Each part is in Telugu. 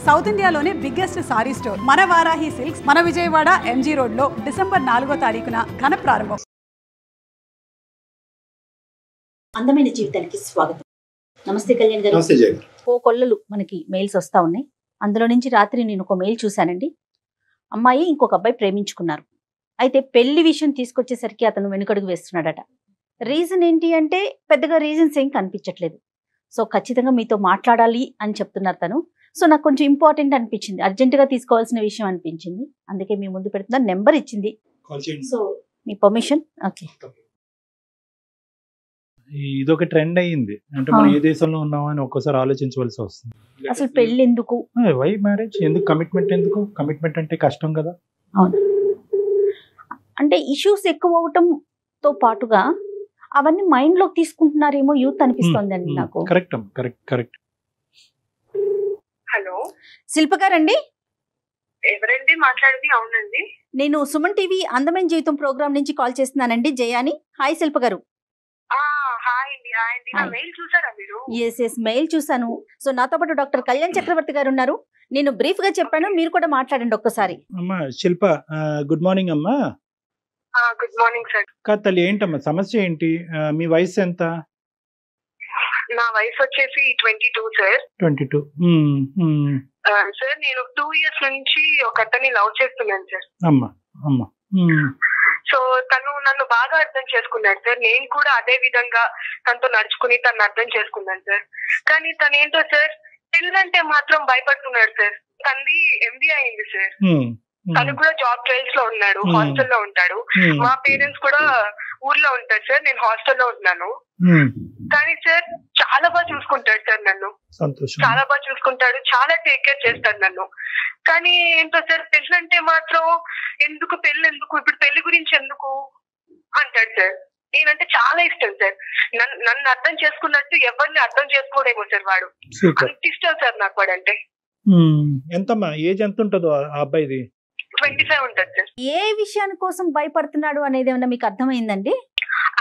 సౌత్ ఇండియాలోనే బిగ్గెస్ట్ సారీ స్టోర్ మన వారాహి సిల్క్స్ మన విజయవాడ ఎంజీ రోడ్ లో డిసెంబర్ 4వ తారీఖున ఘన ప్రారంభం. అందమైన జీవితానికి స్వాగతం. నమస్తే కళ్యాణ్ గారు. నమస్తే జయ. కొల్లలు మనకి మెయిల్స్ వస్తా ఉన్నాయి. అందులో నుంచి రాత్రి నేను ఒక మెయిల్ చూశానండి. అమ్మాయి ఇంకొక అబ్బాయి ప్రేమించుకున్నారు. అయితే పెళ్లి విషయం తీసుకొచ్చేసరికి అతను వెనుకడుగు వేస్తున్నాడట. రీజన్ ఏంటి అంటే పెద్దగా రీజన్స్ ఏం కనిపించట్లేదు. సో ఖచ్చితంగా మీతో మాట్లాడాలి అని చెప్తున్నారు తను. సో నాకు కొంచెం ఇంపార్టెంట్ అనిపించింది, అర్జెంటుగా తీసుకోవాల్సిన విషయం అనిపించింది. అందుకే మీ ముందు పెడుతున్నా, నెంబర్ ఇచ్చింది. సో మీ పర్మిషన్? ఓకే. ఇదొక ట్రెండ్ అయ్యింది అంటే మనం ఏ దేశంలో ఉన్నామని ఒక్కోసారి ఆలోచించవలసి వస్తుంది. అసలు పెళ్లి ఎందుకు, వై మ్యారేజ్ ఎందుకు, కమిట్మెంట్ ఎందుకు? కమిట్మెంట్ అంటే కష్టం కదా. అవును, అంటే ఇష్యూస్ ఎక్కువ అవటంతో పాటుగా అవన్నీ మైండ్ లోకి తీసుకుంటున్నారేమో యూత్ అనిపిస్తుంది అండి నాకు. Correct correct correct. హలో, శిల్ప గారండి? ఎవరండి మాట్లాడేది? అవునండి, నేను సుమన్ టీవీ అందమైన జీవితం ప్రోగ్రామ్ నుంచి కాల్ చేస్తున్నానండి, జయాని. హాయ్ శిల్ప గారు. హాయ్ అండి. హాయ్ అండి. నా మెయిల్ చూసారా మీరు? ఎస్ మెయిల్ చూసాను. సో నాతో పాటు డాక్టర్ కళ్యాణ్ చక్రవర్తి గారు ఉన్నారు. నేను బ్రీఫ్ గా చెప్పాను, మీరు కూడా మాట్లాడండి ఒక్కసారి. అమ్మా శిల్ప, గుడ్ మార్నింగ్ అమ్మా. Good morning sir. కాదు తల్లి, ఏంటమ్మా సమస్య ఏంటి? మీ వయసు ఎంత? నా వయసు వచ్చేసి 22 సార్. 22. సార్ నేను 2 years నుంచి ఒక అతన్ని లవ్ చేస్తున్నాను సార్. అమ్మా అమ్మా. సో తను నన్ను బాగా అర్థం చేసుకున్నాడు సార్. నేను కూడా అదే విధంగా తనతో నడుచుకుని తను అర్థం చేసుకున్నాను సార్. కానీ తను ఏంటో సార్, పెళ్ళంటే మాత్రం భయపడుతున్నాడు సార్. తనది MBA అయింది సార్. తను కూడా జాబ్ ట్రయల్స్ లో ఉన్నాడు, హాస్టల్లో ఉంటాడు. మా పేరెంట్స్ కూడా ఊర్లో ఉంటారు సార్, నేను హాస్టల్లో ఉన్నాను. కానీ సార్ చాలా బాగా చూసుకుంటాడు సార్ నన్ను, చాలా బాగా చూసుకుంటాడు, చాలా టేక్ కేర్ చేస్తాడు నన్ను. కానీ ఏంటో సార్, పెళ్ళంటే మాత్రం ఎందుకు, పెళ్ళి ఎందుకు, ఇప్పుడు పెళ్లి గురించి ఎందుకు అంటాడు సార్. నేనంటే చాలా ఇష్టం సార్. నన్ను అర్థం చేసుకున్నట్టు ఎవరిని అర్థం చేసుకోడేమో సార్ వాడు. అంత ఇష్టం సార్ నాకు వాడంటే. ఎంతమ్మా ఏజ్ ఎంత ఉంటుందో ఆ అబ్బాయిది? 25 ఉంటుంది సార్. ఏ విషయాని కోసం భయపడుతున్నాడు అనేది ఏమన్నా మీకు అర్థమైందండి?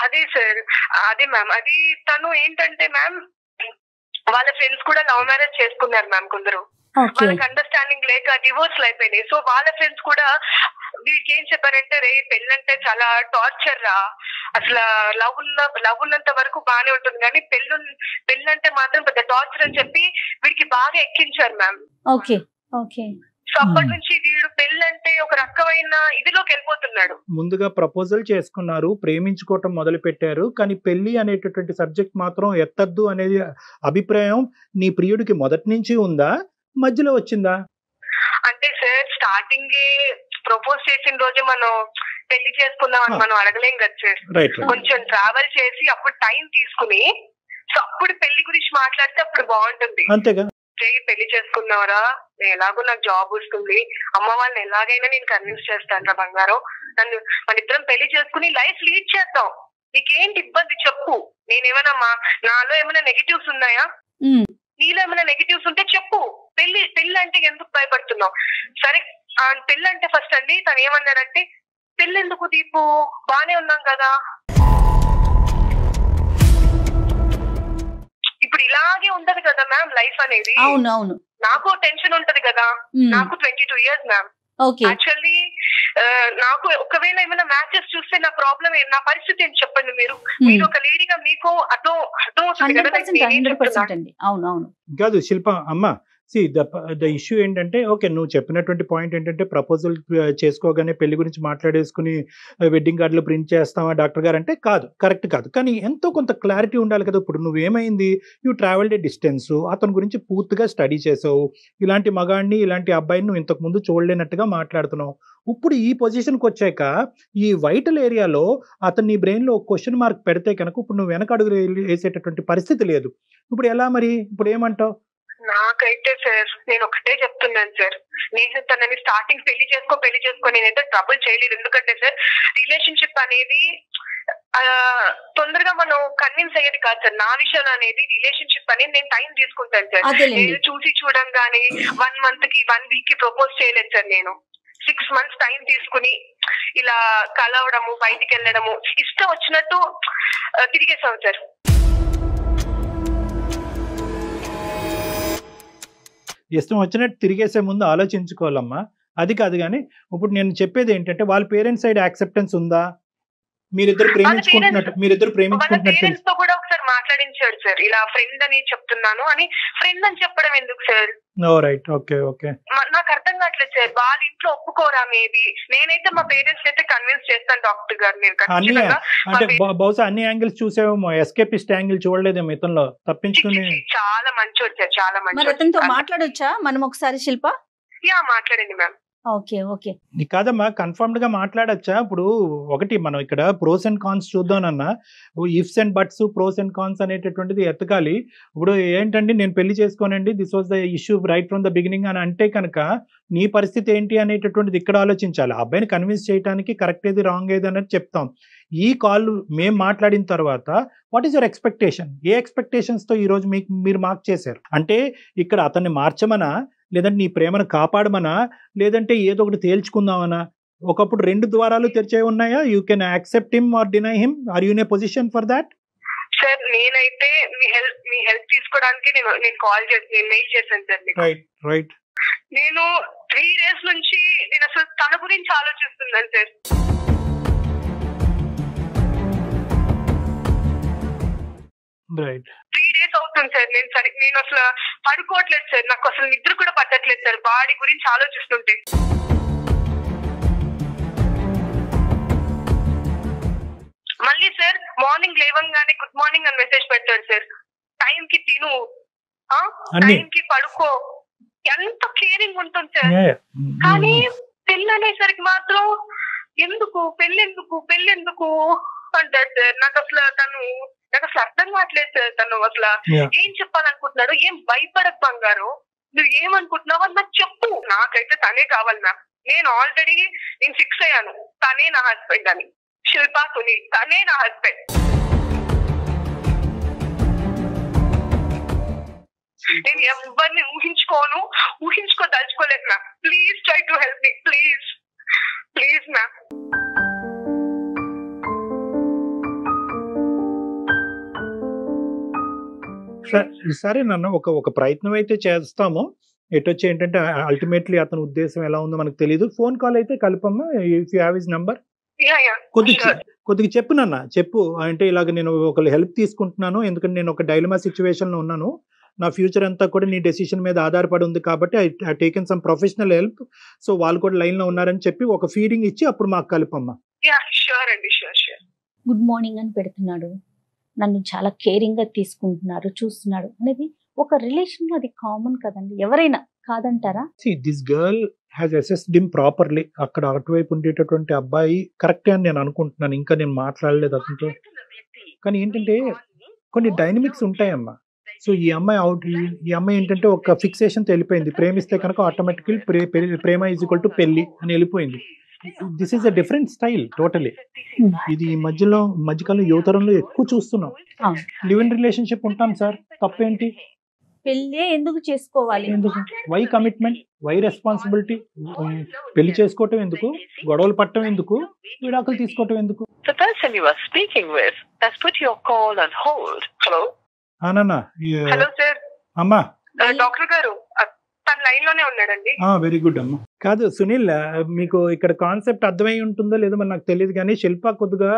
అదే సార్, అదే మ్యామ్. అది తను ఏంటంటే మ్యామ్, వాళ్ళ ఫ్రెండ్స్ కూడా లవ్ మ్యారేజ్ చేసుకున్నారు మ్యామ్. కొందరు వాళ్ళకి అండర్స్టాండింగ్ లేక డివోర్స్ అయిపోయినాయి. సో వాళ్ళ ఫ్రెండ్స్ కూడా వీడికి ఏం చెప్పారంటే, రే పెళ్ళంటే చాలా టార్చర్ రా, అసలు లవ్ ఉన్నంత వరకు బాగానే ఉంటుంది కానీ పెళ్ళంటే మాత్రం పెద్ద టార్చర్ అని చెప్పి వీడికి బాగా ఎక్కించారు మ్యామ్. Okay okay. సో అప్పటి నుంచి వీడు పెళ్ళంటే ఒక రకమైన ఇదిలోకి వెళ్ళిపోతున్నాడు. ముందుగా ప్రపోజల్ చేసుకున్నారు, ప్రేమించుకోవటం మొదలు పెట్టారు, కానీ పెళ్లి అనేటటువంటి సబ్జెక్ట్ మాత్రం ఎత్తద్దు అనేది అభిప్రాయం నీ ప్రియుడికి మొదటి నుంచి ఉందా, మధ్యలో వచ్చిందా? అంటే సార్ స్టార్టింగ్ ప్రపోజ్ చేసిన రోజే మనం పెళ్లి చేసుకుందాం అని మనం అడగలేం కదా సార్. కొంచెం ట్రావెల్ చేసి అప్పుడు టైం తీసుకుని, సో అప్పుడు పెళ్లి గురించి మాట్లాడితే అప్పుడు బాగుంటుంది. అంతేగా. పెళ్లి చేసుకున్నావరా, ఎలాగో నాకు జాబ్ వస్తుంది, అమ్మ వాళ్ళని ఎలాగైనా నేను కన్విన్స్ చేస్తాను రా బంగారం, నన్ను మన ఇద్దరం పెళ్లి చేసుకుని లైఫ్ లీడ్ చేద్దాం, నీకేంటి ఇబ్బంది చెప్పు, నేనేమైనా నాలో ఏమైనా నెగిటివ్స్ ఉన్నాయా, నీలో ఏమైనా నెగిటివ్స్ ఉంటే చెప్పు, పెళ్లి అంటే ఎందుకు భయపడుతున్నావు? సరే పెళ్లి అంటే ఫస్ట్ అండి తను ఏమన్నాడంటే, పెళ్లి ఎందుకు దీపు, బానే ఉన్నాం కదా, ఇప్పుడు ఇలాగే ఉంటది కదా మ్యామ్ లైఫ్ అనేది. అవునవును, నాకు టెన్షన్ ఉంటది కదా. నాకు 22 years మ్యామ్. యాక్చువల్లీ నాకు ఒకవేళ ఏమైనా మ్యాచెస్ చూస్తే నా ప్రాబ్లం నా పరిస్థితి ఏంటి చెప్పండి మీరు. మీరు ఒక లేడీగా మీకు అర్థం అవుతుంది కదా. అవునవును కాదు శిల్ప అమ్మ, సి ద ఇష్యూ ఏంటంటే, ఓకే నువ్వు చెప్పినటువంటి పాయింట్ ఏంటంటే ప్రపోజల్ చేసుకోగానే పెళ్లి గురించి మాట్లాడేసుకుని వెడ్డింగ్ కార్డులు ప్రింట్ చేస్తావా డాక్టర్ గారు అంటే కాదు, కరెక్ట్ కాదు. కానీ ఎంతో కొంత క్లారిటీ ఉండాలి కదా. ఇప్పుడు నువ్వేమైంది, యూ ట్రావెల్డ్ ఏ డిస్టెన్స్, అతని గురించి పూర్తిగా స్టడీ చేసావు, ఇలాంటి మగాడిని ఇలాంటి అబ్బాయిని నువ్వు ఇంతకు ముందు చూడలేనట్టుగా మాట్లాడుతున్నావు. ఇప్పుడు ఈ పొజిషన్కి వచ్చాక ఈ వైటల్ ఏరియాలో అతను నీ బ్రెయిన్లో క్వశ్చన్ మార్క్ పెడితే కనుక ఇప్పుడు నువ్వు వెనక అడుగు వేసేటటువంటి పరిస్థితి లేదు. ఇప్పుడు ఎలా మరి, ఇప్పుడు ఏమంటావు? నాకైతే సార్ నేను ఒకటే చెప్తున్నాను సార్, నేను తనని స్టార్టింగ్ పెళ్లి చేసుకో నేనైతే ట్రబుల్ చేయలేదు. ఎందుకంటే సార్ రిలేషన్షిప్ అనేది తొందరగా మనం కన్విన్స్ అయ్యేది కాదు సార్. నా విషయంలో అనేది రిలేషన్షిప్ అనేది నేను టైం తీసుకుంటాను సార్. నేను చూసి చూడంగానే 1 month కి 1 week కి ప్రపోజ్ చేయలేదు సార్. నేను 6 months టైం తీసుకుని ఇలా కలవడము, బయటికి వెళ్ళడము, ఇష్టం వచ్చినట్టు తిరిగేసాం సార్. ఇష్టం వచ్చినట్టు తిరిగేసే ముందు ఆలోచించుకోవాలమ్మా. అది కాదు కానీ ఇప్పుడు నేను చెప్పేది ఏంటంటే వాళ్ళ పేరెంట్స్ సైడ్ యాక్సెప్టెన్స్ ఉందా? మీరిద్దరు ప్రేమించుకుంటున్నట్టు పేరెంట్స్ తో కూడా ఒకసారి మాట్లాడించాడు సార్, ఇలా ఫ్రెండ్ అని చెప్తున్నాను అని. ఫ్రెండ్ అని చెప్పడం ఎందుకు సార్? Right, okay okay. నాకు అర్థం కావట్లేదు సార్, వాళ్ళ ఇంట్లో ఒప్పుకోరా? మేబీ నేనైతే మా పేరెంట్స్ అయితే కన్విన్స్ చేస్తాను డాక్టర్ గారు. నేను ఖచ్చితంగా అంటే బహుశా అన్ని యాంగిల్స్ చూసేమో, ఎస్కేపిస్ట్ యాంగిల్ చూడలేదేమో ఇతనిలో, తప్పించుకుని. చాలా మంచి వచ్చారు, చాలా మంచి. మరి అతనితో మాట్లాడొచ్చా మనం ఒకసారి శిల్ప? మాట్లాడండి మ్యామ్. Okay okay. కాదమ్మా, కన్ఫర్మ్డ్ గా మాట్లాడచ్చా? ఇప్పుడు ఒకటి మనం ఇక్కడ ప్రోస్ అండ్ కాన్స్ చూద్దామన్నా, ifs and buts, pros and cons అనేటటువంటిది ఎత్తకాలి. ఇప్పుడు ఏంటండి, నేను పెళ్లి చేసుకోనండి, this was the issue right from the beginning అని అంటే కనుక నీ పరిస్థితి ఏంటి అనేటటువంటిది ఇక్కడ ఆలోచించాలి. అబ్బాయిని కన్విన్స్ చేయడానికి కరెక్ట్ ఏది రాంగ్ ఏది అనేది చెప్తాం. ఈ కాల్ మేము మాట్లాడిన తర్వాత what is your expectation? A expectations తో ఈ రోజు మీరు మార్క్ చేశారు? అంటే ఇక్కడ అతన్ని మార్చమనా, లేదంటే నీ ప్రేమను కాపాడమనా, లేదంటే ఏదో ఒకటి తేల్చుకుందామనా? ఒకప్పుడు 2 ద్వారాలు తెరిచే ఉన్నాయా? You can accept him or deny him. Are you in a position for that? Sir నేనైతే మీ హెల్ప్ తీసుకోవడానికి నేను కాల్ చేసి మెయిల్ చేశాను సార్. Right right. నేను 3 days నుంచి నేను అసలు తన గురించి ఆలోచిస్తున్నాను సార్. రైట్. 3 days అవుతుంది సార్. నేను అసలు పడుకోవట్లేదు సార్, నాకు అసలు నిద్ర కూడా పట్టట్లేదు సార్ బాడీ గురించి ఆలోచిస్తుంటే. మళ్ళీ సార్ మార్నింగ్ లేవంగానే గుడ్ మార్నింగ్ అని మెసేజ్ పెట్టాడు సార్. టైం కి తిను, టైం కి పడుకో, ఎంత కేరింగ్ ఉంటుంది సార్. కానీ పెళ్ళి అనేసరికి మాత్రం ఎందుకు పెళ్ళెందుకు అంటాడు సార్. నాకు అసలు అర్థం కావట్లేదు సార్. తను అసలు ఏం చెప్పాలనుకుంటున్నాడు? ఏం భయపడకు బంగారు, నువ్వు ఏమనుకుంటున్నావు అని నాకు చెప్పు. నాకైతే తనే కావాలి మ్యామ్. నేను ఆల్రెడీ ఫిక్స్ అయ్యాను, తనే నా హస్బెండ్ అని. శిల్పా సునీల్ తనే నా హస్బెండ్. నేను ఎవరిని ఊహించుకోదలుచుకోలేదు ma'am. Please try to help me, please ma'am. సరే నన్ను ఒక ప్రయత్నం అయితే చేస్తాము. ఎటొచ్చి ఏంటంటే అల్టిమేట్లీ అతని ఉద్దేశం ఎలా ఉందో మనకు తెలియదు. ఫోన్ కాల్ అయితే కలపమ్మా, if you have his number. కొద్దిగా చెప్పు నాన్న, చెప్పు. అంటే ఇలాగ నేను ఒకళ్ళు హెల్ప్ తీసుకుంటున్నాను, ఎందుకంటే నేను ఒక డైలమా సిచ్యువేషన్ లో ఉన్నాను. నా ఫ్యూచర్ అంతా కూడా నీ డెసిషన్ మీద ఆధారపడి ఉంది కాబట్టి I taken some professional help. So వాళ్ళు కూడా లైన్ లో ఉన్నారని చెప్పి ఒక ఫీడింగ్ ఇచ్చి అప్పుడు మాకు కలపమ్మా. గుడ్ మార్నింగ్ అని పెడుతున్నాడు, నన్ను చాలా కేరింగ్ గా తీసుకుంటున్నారు, చూస్తున్నాడు అనేది ఒక రిలేషన్ లో అది కామన్ కదండి, ఎవరైనా కాదంటారా? This girl has assessed him properly. అక్కడ అటువైపు ఉండేటటువంటి అబ్బాయి కరెక్టే అని నేను అనుకుంటున్నాను. ఇంకా నేను మాట్లాడలేదు అతనితో. కానీ ఏంటంటే కొన్ని డైనమిక్స్ ఉంటాయమ్మా. సో ఈ అమ్మాయి ఏంటంటే ఒక ఫిక్సేషన్ తో వెళ్ళిపోయింది. ప్రేమిస్తే కనుక ఆటోమేటికల్ ప్రేమ ఈజ్ ఈక్వల్ టు పెళ్లి అని వెళ్ళిపోయింది. This is a different style totally. ఇది మధ్యకాలం యువతరంలో ఎక్కువ చూస్తున్నాం. లివ్ ఇన్ రిలేషన్షిప్ ఉంటాం సార్, తప్పేంటి? పెళ్ళే ఎందుకు చేసుకోవాలి? Why commitment, why responsibility? పెళ్లి చేసుకోవటం ఎందుకు, గొడవలు పట్టడం ఎందుకు, విడాకులు తీసుకోవటం ఎందుకు? Hello sir. అమ్మా డాక్టర్ గారు లైన్ లోనే ఉన్నాడండి. వెరీ గుడ్ అమ్మా. కాదు సునీల్, మీకు ఇక్కడ కాన్సెప్ట్ అర్థమై ఉంటుందో లేదో మరి నాకు తెలియదు, కానీ శిల్ప కొద్దిగా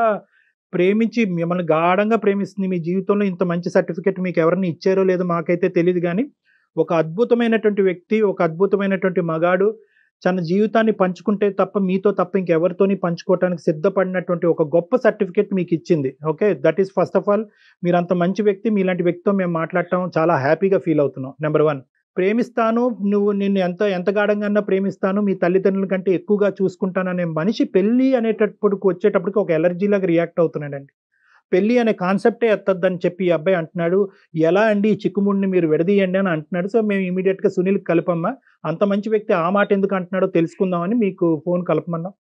ప్రేమించి మిమ్మల్ని గాఢంగా ప్రేమిస్తుంది. మీ జీవితంలో ఇంత మంచి సర్టిఫికెట్ మీకు ఎవరిని ఇచ్చారో లేదో మాకైతే తెలియదు, కానీ ఒక అద్భుతమైనటువంటి వ్యక్తి, ఒక అద్భుతమైనటువంటి మగాడు తన జీవితాన్ని పంచుకుంటే తప్ప మీతో తప్ప ఇంకెవరితోని పంచుకోవడానికి సిద్ధపడినటువంటి ఒక గొప్ప సర్టిఫికెట్ మీకు ఇచ్చింది. Okay, that is first of all. మీరు అంత మంచి వ్యక్తి, మీలాంటి వ్యక్తితో మేము మాట్లాడటం చాలా హ్యాపీగా ఫీల్ అవుతున్నాం. నెంబర్ 1, ప్రేమిస్తాను, నిన్ను ఎంత గాఢంగా ప్రేమిస్తాను, మీ తల్లిదండ్రుల కంటే ఎక్కువగా చూసుకుంటాననే మనిషి పెళ్లి అనేటప్పటికి వచ్చేటప్పటికి ఒక ఎలర్జీలాగా రియాక్ట్ అవుతున్నాడండి. పెళ్లి అనే కాన్సెప్టే ఎత్తద్దని చెప్పి ఈ అబ్బాయి అంటున్నాడు. ఎలా అండి ఈ చిక్కుముడిని మీరు విడదీయండి అని అంటున్నాడు. సో మేము ఇమీడియట్గా సునీల్కి కలపమ్మా. అంత మంచి వ్యక్తి ఆ మాట ఎందుకు అంటున్నాడో తెలుసుకుందామని మీకు ఫోన్ కలపమన్నాం.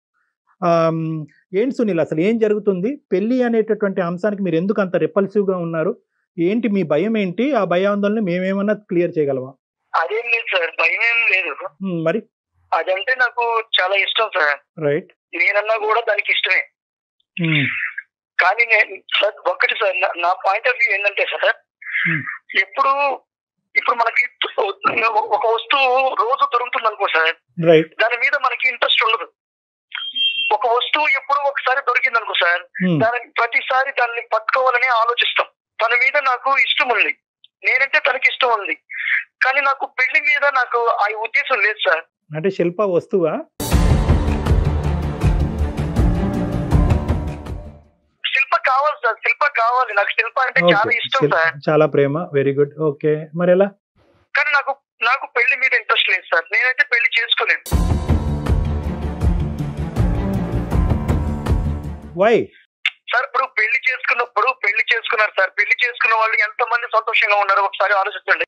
ఏంటి సునీల్, అసలు ఏం జరుగుతుంది? పెళ్లి అనేటటువంటి అంశానికి మీరు ఎందుకు అంత రిపల్సివ్గా ఉన్నారు? ఏంటి మీ భయం ఏంటి? ఆ భయాందోళన మేమేమన్నా క్లియర్ చేయగలమా? అదేం లేదు సార్, భయం ఏం లేదు. మరి అదంటే నాకు చాలా ఇష్టం సార్. రైట్. నేనన్నా కూడా దానికి ఇష్టమే. కానీ నేను సార్ ఒకటి సార్, నా పాయింట్ ఆఫ్ వ్యూ ఏంటంటే సార్, ఎప్పుడు ఇప్పుడు మనకి ఒక వస్తువు రోజు దొరుకుతుంది అనుకో సార్, రైట్. దాని మీద మనకి ఇంట్రెస్ట్ ఉండదు. ఒక వస్తువు ఎప్పుడో ఒకసారి దొరికింది అనుకో సార్, దాని ప్రతిసారి దాన్ని పట్టుకోవాలని ఆలోచిస్తాం. తన మీద నాకు ఇష్టం ఉంది, నేనంటే తనకి ఇష్టం ఉంది, కానీ నాకు పెళ్లి మీద నాకు ఆ ఉద్దేశం లేదు సార్. అంటే శిల్ప వస్తువా? శిల్ప కావాలి సార్, శిల్ప కావాలి. నాకు శిల్ప అంటే చాలా ఇష్టం సార్, చాలా ప్రేమ. Very good. ఓకే, మరి ఎలా? కానీ నాకు పెళ్లి మీద ఇంట్రెస్ట్ లేదు సార్. నేనైతే పెళ్లి చేసుకోలేను. వై సార్ ఇప్పుడు పెళ్లి చేసుకున్నారు సార్, పెళ్లి చేసుకున్న వాళ్ళు ఎంతమంది సంతోషంగా ఉన్నారో ఒకసారి ఆలోచించండి.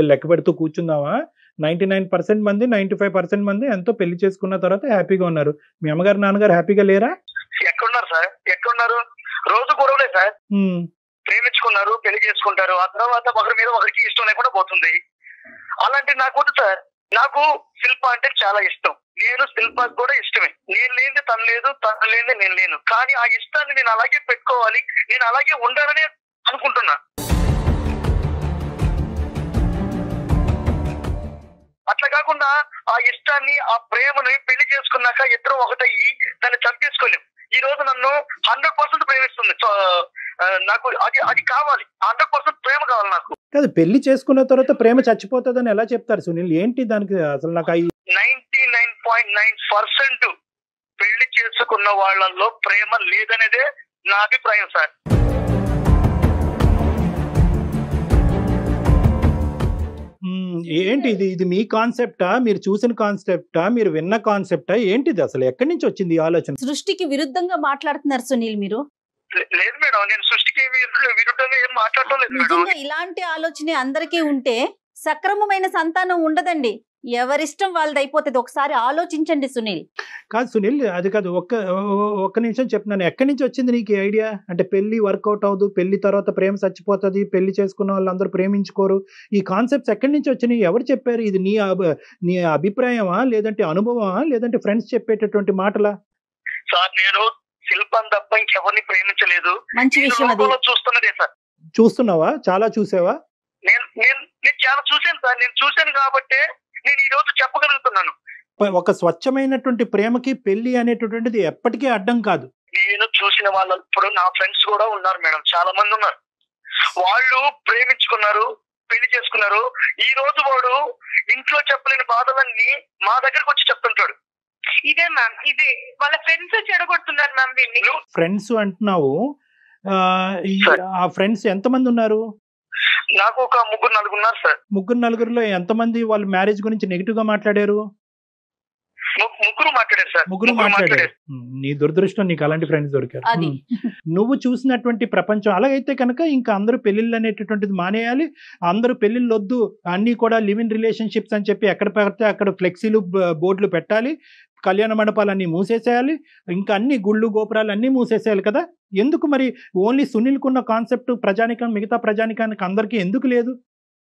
లెక్క పెడుతూ కూర్చుందామా? 99% మంది 95% మంది ఎంతో పెళ్లి చేసుకున్న తర్వాత హ్యాపీగా ఉన్నారు. మీ అమ్మగారు నాన్నగారు హ్యాపీగా లేరా? ఎక్కడున్నారు సార్, ఎక్కడున్నారు? రోజు గొడవలే సార్. ప్రేమించుకున్నారు, పెళ్లి చేసుకుంటారు, ఆ తర్వాత ఒకరి మీద ఒకరికి ఇష్టం లేకుండా పోతుంది. అలాంటి నాకు వద్దు సార్. నాకు శిల్ప అంటే చాలా ఇష్టం, నేను శిల్పకు కూడా ఇష్టమే. నేను లేని తను లేదు, తను లేని నేను లేను. కానీ ఆ ఇష్టాన్ని నేను అలాగే పెట్టుకోవాలి, నేను అలాగే ఉండాలని అనుకుంటున్నా. అట్లా కాకుండా ఆ ఇష్టాన్ని, ఆ ప్రేమని పెళ్లి చేసుకున్నాక ఇద్దరు ఒకటయ్యి దాన్ని చంపేసుకోలేం. ఈ రోజు నన్ను 100% ప్రేమిస్తుంది, నాకు అది కావాలి. 100% ప్రేమ కావాలి నాకు. కాదు, పెళ్లి చేసుకున్న తర్వాత ప్రేమ చచ్చిపోతుందని ఎలా చెప్తారు సునీల్? ఏంటి దానికి అసలు? నాకు 99.9% పెళ్లి చేసుకున్న వాళ్ళల్లో ప్రేమ లేదనేదే నా అభిప్రాయం సార్. ఏంటి ఇది మీ కాన్సెప్టా? మీరు చూసిన కాన్సెప్టా? మీరు విన్న కాన్సెప్టా? ఏంటిది అసలు? ఎక్కడి నుంచి వచ్చింది ఈ ఆలోచన? సృష్టికి విరుద్ధంగా మాట్లాడుతున్నారు సునీల్ మీరు. లేదు మేడం, నేను సృష్టికి విరుద్ధంగా ఏం మాట్లాడటం లేదు మేడం. నిజంగా ఇలాంటి ఆలోచన అందరికీ ఉంటే సక్రమమైన సంతానం ఉండదండి. ఎవరిష్టం వాళ్ళది అయిపోతుంది. ఒకసారి ఆలోచించండి సునీల్. కాదు సునీల్, అది కాదు, ఒక్క నిమిషం చెప్తున్నాను. ఎక్కడి నుంచి వచ్చింది నీకు ఈ ఐడియా? అంటే పెళ్లి వర్కౌట్ అవ్వదు, పెళ్లి తర్వాత ప్రేమ చచ్చిపోతుంది, పెళ్లి చేసుకున్న వాళ్ళందరూ ప్రేమించుకోరు, ఈ కాన్సెప్ట్స్ ఎక్కడి నుంచి వచ్చినాయి? ఎవరు చెప్పారు? ఇది నీ అభిప్రాయమా, లేదంటే అనుభవమా, లేదంటే ఫ్రెండ్స్ చెప్పేటటువంటి మాటలా? సార్ నేను శిల్పం తప్ప ఇంకెవరిని ప్రేమించలేదు. మంచి విషయం అది. చూస్తున్నదే సార్. చూస్తున్నావా? చాలా చూసావా? నేను చాలా చూశాను సార్. నేను చూశాను కాబట్టి నేను ఈ రోజు చెప్పగలుగుతున్నాను. ఒక స్వచ్ఛమైనటువంటి ప్రేమకి పెళ్లి అనేటటువంటిది ఎప్పటికీ అడ్డం కాదు. నేను చూసిన వాళ్ళు ఇప్పుడు నా ఫ్రెండ్స్ కూడా ఉన్నారు మేడం, చాలా మంది ఉన్నారు. వాళ్ళు ప్రేమించుకున్నారు, పెళ్లి చేసుకున్నారు. ఈ రోజు వాడు ఇంట్లో చెప్పలేని బాధలన్నీ మా దగ్గరకు వచ్చి చెప్తుంటాడు. ఇదే మ్యామ్, ఇదే వాళ్ళ ఫ్రెండ్స్ చెడగొడుతున్నారు మ్యామ్ దీన్ని. ఫ్రెండ్స్ అంటున్నావు, ఆ ఫ్రెండ్స్ ఎంతమంది ఉన్నారు? నాకు ఒక 3-4 ఉన్నారు సార్. 3-4లో ఎంతమంది వాళ్ళు మ్యారేజ్ గురించి నెగిటివ్ గా మాట్లాడారు? ముగ్గురు మాట్లాడారు సార్. ముగ్గురు మాట్లాడారు. నీ దురదృష్టం, నీకు అలాంటి ఫ్రెండ్స్ దొరికారు. నువ్వు చూసినటువంటి ప్రపంచం అలాగైతే కనుక ఇంకా అందరూ పెళ్లిళ్ళు అనేటటువంటిది మానేయాలి. అందరూ పెళ్లిళ్ళు వద్దు, అన్ని కూడా లివ్ ఇన్ రిలేషన్షిప్స్ అని చెప్పి ఎక్కడ పెడితే అక్కడ ఫ్లెక్సీలు బోర్డులు పెట్టాలి, కళ్యాణ మండపాలన్నీ మూసేసేయాలి, ఇంకా అన్ని గుళ్ళు గోపురాలు అన్నీ మూసేసేయాలి కదా? ఎందుకు మరి ఓన్లీ సునీల్కున్న కాన్సెప్ట్ ప్రజానికం, మిగతా ప్రజానికానికి అందరికీ ఎందుకు లేదు?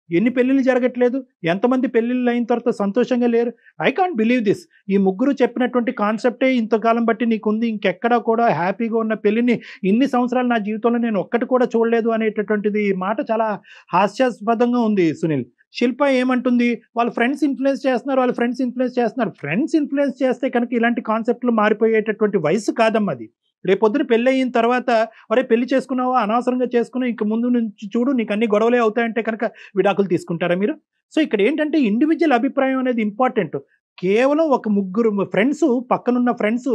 ఎన్ని పెళ్లిళ్ళు జరగట్లేదు? ఎంతమంది పెళ్లిళ్ళు అయిన తర్వాత సంతోషంగా లేరు? I can't believe this. ఈ ముగ్గురు చెప్పినటువంటి కాన్సెప్టే ఇంతకాలం బట్టి నీకుంది. ఇంకెక్కడా కూడా హ్యాపీగా ఉన్న పెళ్లిని ఇన్ని సంవత్సరాలు నా జీవితంలో నేను ఒక్కటి కూడా చూడలేదు అనేటటువంటిది మాట చాలా హాస్యాస్పదంగా ఉంది సునీల్. శిల్ప ఏమంటుంది? వాళ్ళ ఫ్రెండ్స్ ఇన్ఫ్లుయెన్స్ చేస్తున్నారు, వాళ్ళ ఫ్రెండ్స్ ఇన్ఫ్లుయెన్స్ చేస్తున్నారు. ఫ్రెండ్స్ ఇన్ఫ్లుయెన్స్ చేస్తే కనుక ఇలాంటి కాన్సెప్ట్లు మారిపోయేటటువంటి వయసు కాదమ్మా అది. రేపొద్దున పెళ్ళి అయిన తర్వాత ఒరే పెళ్లి చేసుకున్నావా, అనవసరంగా చేసుకున్నావు, ఇంక ముందు నుంచి చూడు నీకు అన్ని గొడవలే అవుతాయంటే కనుక విడాకులు తీసుకుంటారా మీరు? సో ఇక్కడ ఏంటంటే ఇండివిజువల్ అభిప్రాయం అనేది ఇంపార్టెంట్. కేవలం ఒక ముగ్గురు ఫ్రెండ్స్, పక్కనున్న ఫ్రెండ్స్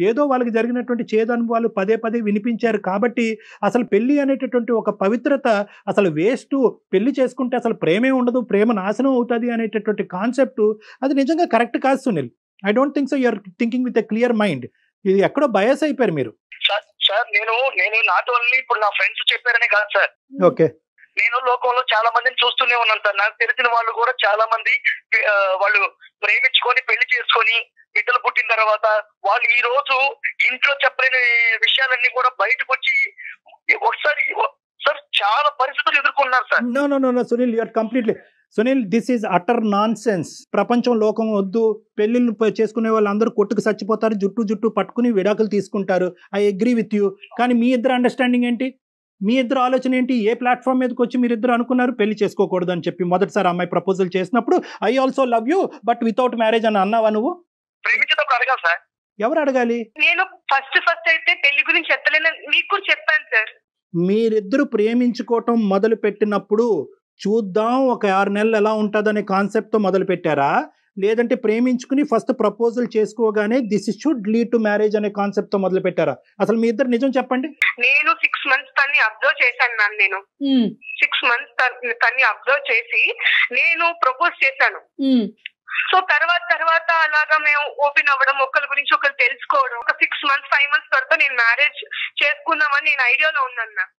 ఏదో వాళ్ళకి జరిగినటువంటి చేదు అనుభవాలు పదే పదే వినిపించారు కాబట్టి అసలు పెళ్లి అనేటటువంటి ఒక పవిత్రత అసలు వేస్ట్, పెళ్లి చేసుకుంటే అసలు ప్రేమే ఉండదు, ప్రేమ నాశనం అవుతుంది అనేటటువంటి కాన్సెప్ట్ అది నిజంగా కరెక్ట్ కాదు Sunil. I don't think so. You're thinking with a clear mind. ఇది ఎక్కడో బయాస్ అయిపోయారు మీరు. సార్ నేను నాట్ ఓన్లీ ఇప్పుడు నా ఫ్రెండ్స్ చెప్పారనే కాదు సార్. ఓకే, నేను లోకంలో చాలా మందిని చూస్తూనే ఉన్నాను సార్. నాకు తెలిసిన వాళ్ళు కూడా చాలా మంది వాళ్ళు ప్రేమించుకొని పెళ్లి చేసుకొని బిడ్డలు పుట్టిన తర్వాత వాళ్ళు ఈ రోజు ఇంట్లో చెప్పలేని విషయాలన్నీ కూడా బయటకు వచ్చి ఒకసారి సార్ చాలా పరిస్థితులు ఎదుర్కొన్నారు sir. No Sunil, you're completely Sunil, this is utter nonsense. ప్రపంచం లోకం వద్దు, పెళ్లిళ్ళు చేసుకునే వాళ్ళందరూ కొట్టుకు చచ్చిపోతారు, జుట్టు పట్టుకుని విడాకులు తీసుకుంటారు. I agree with you. కానీ మీ ఇద్దరు అండర్స్టాండింగ్ ఏంటి? మీ ఇద్దరు ఆలోచన ఏంటి? ఏ ప్లాట్ఫామ్ మీదకి వచ్చి మీరు ఇద్దరు అనుకున్నారు పెళ్లి చేసుకోకూడదు అని చెప్పి? మొదటిసారి అమ్మాయి ప్రపోజల్ చేసినప్పుడు I also love you but without marriage అని అన్నావా నువ్వు? ప్రేమించేటప్పుడు అడగాలి సార్. ఎవరు అడగాలి? నేను ఫస్ట్ అయితే పెళ్లి గురించి ఎత్తలేను, మీకు కూడా చెప్పాను సార్. మీరిద్దరు ప్రేమించుకోవటం మొదలు పెట్టినప్పుడు చూద్దాం ఒక 6 నెలలు ఎలా ఉంటుందనే కాన్సెప్ట్తో మొదలు పెట్టారా? లేదంటే ప్రేమించుకుని ఫస్ట్ ప్రపోజల్ చేసుకోగానే this should lead to marriage అనే కాన్సెప్ట్తో మొదలు పెట్టారా? అసలు మీ ఇద్దరు నిజం చెప్పండి. నేను 6 months తన్ని అబ్జర్వ్ చేశాను మ్యామ్. నేను 6 months తన్ని అబ్జర్వ్ చేసి నేను ప్రపోజ్ చేశాను. సో తర్వాత అలాగా మేము ఓపెన్ అవ్వడం, ఒకరి గురించి ఒకరు తెలుసుకోవడం, ఒక 6 months 5 months తర్వాత నేను మ్యారేజ్ చేసుకుందామని నేను ఐడియాలో ఉన్నాను మ్యామ్.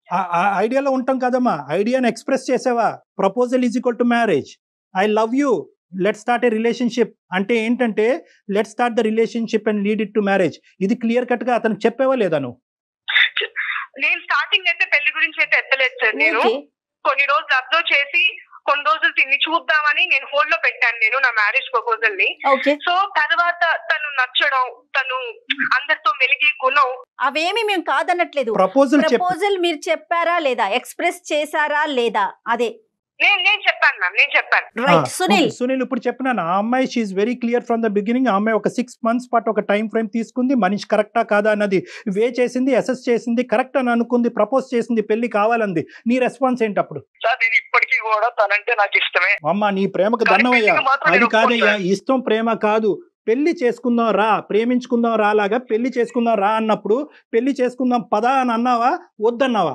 ఐడియాలో ఉంటాం కదమ్మా, ఐడియాని ఎక్స్ప్రెస్ చేసావా? Proposal is equal to marriage. I love you, let start A relationship అంటే ఏంటంటే let start the relationship and lead it to marriage. ఇది క్లియర్ కట్ గా అతను చెప్పావా లేదా నువ్వు? నేను స్టార్టింగ్ అయితే పెళ్లి గురించి అయితే ఎత్తలేదు సార్. నేను కొన్ని రోజులు అబ్జర్వ్ చేసి కొన్ని రోజులు తిని చూద్దామని నేను హోల్డ్ లో పెట్టాను నేను నా మ్యారేజ్ ప్రపోజల్ ని. సో తర్వాత తను నచ్చడం, తను అందరితో మెలిగి గుణం, అవేమి మేము కాదనట్లేదు. ప్రపోజల్ మీరు చెప్పారా లేదా, ఎక్స్ప్రెస్ చేశారా లేదా? అదే నేను చెప్పాను మ్యామ్, నేను చెప్పాను. రైట్ సునీల్ ఇప్పుడు చెప్పినాను, ఆ అమ్మాయి she very clear from the beginning. ఆ అమ్మాయి ఒక 6 months పాటు ఒక టైం ఫ్రేమ్ తీసుకుంది, మనిషి కరెక్టా కాదా అన్నది వే చేసింది, అసెస్ చేసింది, కరెక్ట్ అని అనుకుంది, ప్రపోజ్ చేసింది, పెళ్లి కావాలంది. నీ రెస్పాన్స్ ఏంటి అప్పుడు? సార్ నేను ఇప్పటికీ కూడా తనంటే నాకు ఇష్టమే. అమ్మా నీ ప్రేమకు దండమయ్యా. అది కాదయ్యా, ఇష్టం ప్రేమ కాదు. పెళ్లి చేసుకుందాం రా, ప్రేమించుకుందాం రా లాగా పెళ్లి చేసుకుందాం రా అన్నప్పుడు పెళ్లి చేసుకుందాం పదా అని అన్నావా వద్దన్నావా?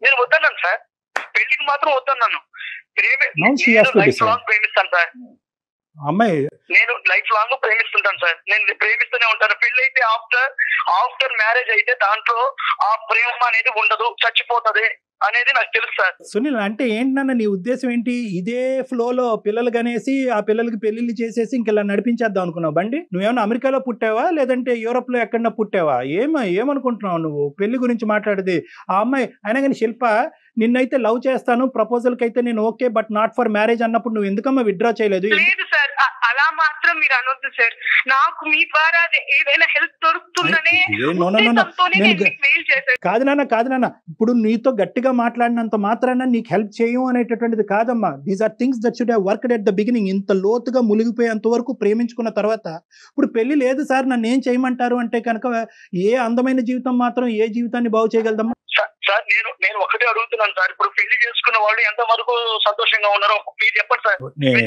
నేను వద్దన్నాను సార్, పెళ్లికి మాత్రం వద్దన్నాను. లైఫ్ లాంగ్ ప్రేమిస్తాను సార్ అమ్మాయి, నేను లైఫ్ లాంగ్ ప్రేమిస్తుంటాను సార్. నేను ప్రేమిస్తూనే ఉంటాను. పెళ్లి అయితే ఆఫ్టర్ మ్యారేజ్ అయితే దాంట్లో ఆ ప్రేమ అనేది ఉండదు, చచ్చిపోతది అనేది నాకు తెలుసు సార్. సునీల్ అంటే ఏంటన్నా నీ ఉద్దేశం ఏంటి? ఇదే ఫ్లోలో పిల్లలు కనేసి ఆ పిల్లలకి పెళ్లిళ్ళు చేసేసి ఇంకెలా నడిపించేద్దాం అనుకున్నావు బండి? నువ్వేమన్నా అమెరికాలో పుట్టావా లేదంటే యూరోప్ లో ఎక్కడన్నా పుట్టావా? ఏమనుకుంటున్నావు నువ్వు పెళ్లి గురించి మాట్లాడేది? ఆ అమ్మాయి అయినా కానీ శిల్ప నిన్నైతే లవ్ చేస్తాను, ప్రపోజల్ కి అయితే నేను okay but not for marriage అన్నప్పుడు నువ్వు ఎందుకమ్మా విత్డ్రా చేయలేదు? లేదు సార్, అలా మాత్రం మీరు అనొద్దు సార్. నాకు మీ ద్వారా ఏదైనా హెల్ప్ దొరుకుతుందనే మెయిల్ చేశాను. కాదు నాన్న, ఇప్పుడు నీతో గట్టిగా మాట్లాడినంత మాత్రాన నీకు హెల్ప్ చేయం అనేటటువంటిది కాదమ్మా. These are things that should have worked at the beginning. ఇంత లోతుగా మునిగిపోయేంత వరకు ప్రేమించుకున్న తర్వాత ఇప్పుడు పెళ్లి లేదు సార్ నన్ను ఏం చేయమంటారు అంటే కనుక ఏ అందమైన జీవితం మాత్రం ఏ జీవితాన్ని బాగు చేయగలదమ్మా? సార్ నేను ఒకటే అడుగుతున్నాను సార్, ఇప్పుడు పెళ్లి చేసుకున్న వాళ్ళు ఎంత వరకు సంతోషంగా ఉన్నారో మీరు చెప్పండి సార్.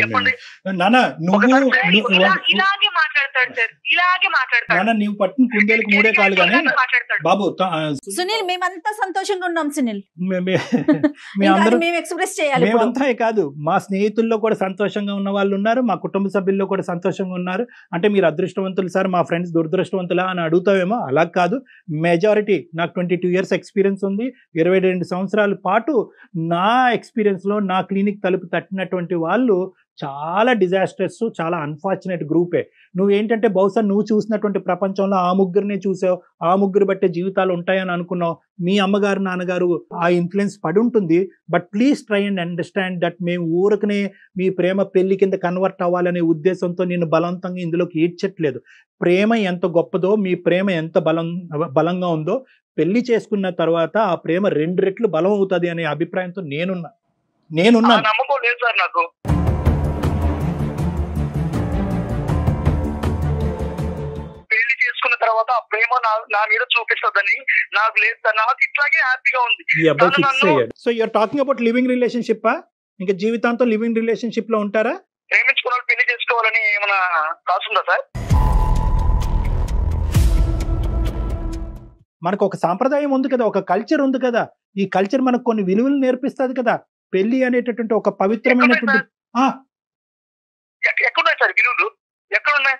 చెప్పండి నాన్న, ఇలాగే మాట్లాడతాడు సార్, ఇలాగే మాట్లాడతాడు. నాన్న నీవు పట్టిన కుందేలకు 3 కాళ్ళు కానీ బాబు. సునీల్ మేమంతా సంతోషంగా ఉన్నాం సునీల్, అందరూ మేము ఎక్స్ప్రెస్ చేయాలి. మేమంతా కాదు, మా స్నేహితుల్లో కూడా సంతోషంగా ఉన్న వాళ్ళు ఉన్నారు, మా కుటుంబ సభ్యుల్లో కూడా సంతోషంగా ఉన్నారు. అంటే మీరు అదృష్టవంతులు సార్, మా ఫ్రెండ్స్ దురదృష్టవంతులా అని అడుగుతావేమో, అలా కాదు. మెజారిటీ నాకు 22 years ఎక్స్పీరియన్స్ ఉంది. 22 సంవత్సరాల పాటు నా ఎక్స్పీరియన్స్లో నా క్లినిక్ తలుపు తట్టినటువంటి వాళ్ళు చాలా డిజాస్టర్స్, చాలా అన్ఫార్చునేట్ గ్రూపే. నువ్వేంటంటే బహుశా నువ్వు చూసినటువంటి ప్రపంచంలో ఆ ముగ్గురినే చూసావు, ఆ ముగ్గురు బట్టే జీవితాలు ఉంటాయని అనుకున్నావు. మీ అమ్మగారు నాన్నగారు ఆ ఇన్ఫ్లుయెన్స్ పడి ఉంటుంది. But please try and understand that మేము ఊరకనే మీ ప్రేమ పెళ్లి కింద కన్వర్ట్ అవ్వాలనే ఉద్దేశంతో నేను బలవంతంగా ఇందులోకి ఈడ్చట్లేదు. ప్రేమ ఎంత గొప్పదో, మీ ప్రేమ ఎంత బలంగా ఉందో, పెళ్లి చేసుకున్న తర్వాత ఆ ప్రేమ 2 రెట్లు బలం అవుతుంది అనే అభిప్రాయంతో నేనున్నా. నమ్మకం లేదు సార్ నాకు. పెళ్లి చేసుకున్న తర్వాత ఆ ప్రేమ నా మీద చూపిస్తుందని నాకు లేదు సార్. నాకు ఇట్లాగే హ్యాపీగా ఉంది. So you're talking about living relationship? ఇంకా జీవితాంతం లివింగ్ రిలేషన్షిప్ లో ఉంటారా? ప్రేమించుకున్న పెళ్లి చేసుకోవాలని ఏమైనా కాసుందా సార్? మనకు ఒక సాంప్రదాయం ఉంది కదా, ఒక కల్చర్ ఉంది కదా. ఈ కల్చర్ మనకు కొన్ని విలువలు నేర్పిస్తుంది కదా. పెళ్లి అనేటటువంటి ఒక పవిత్రమైనటువంటి ఎక్కడున్నాయి సార్ విలువలు? ఎక్కడున్నాయి?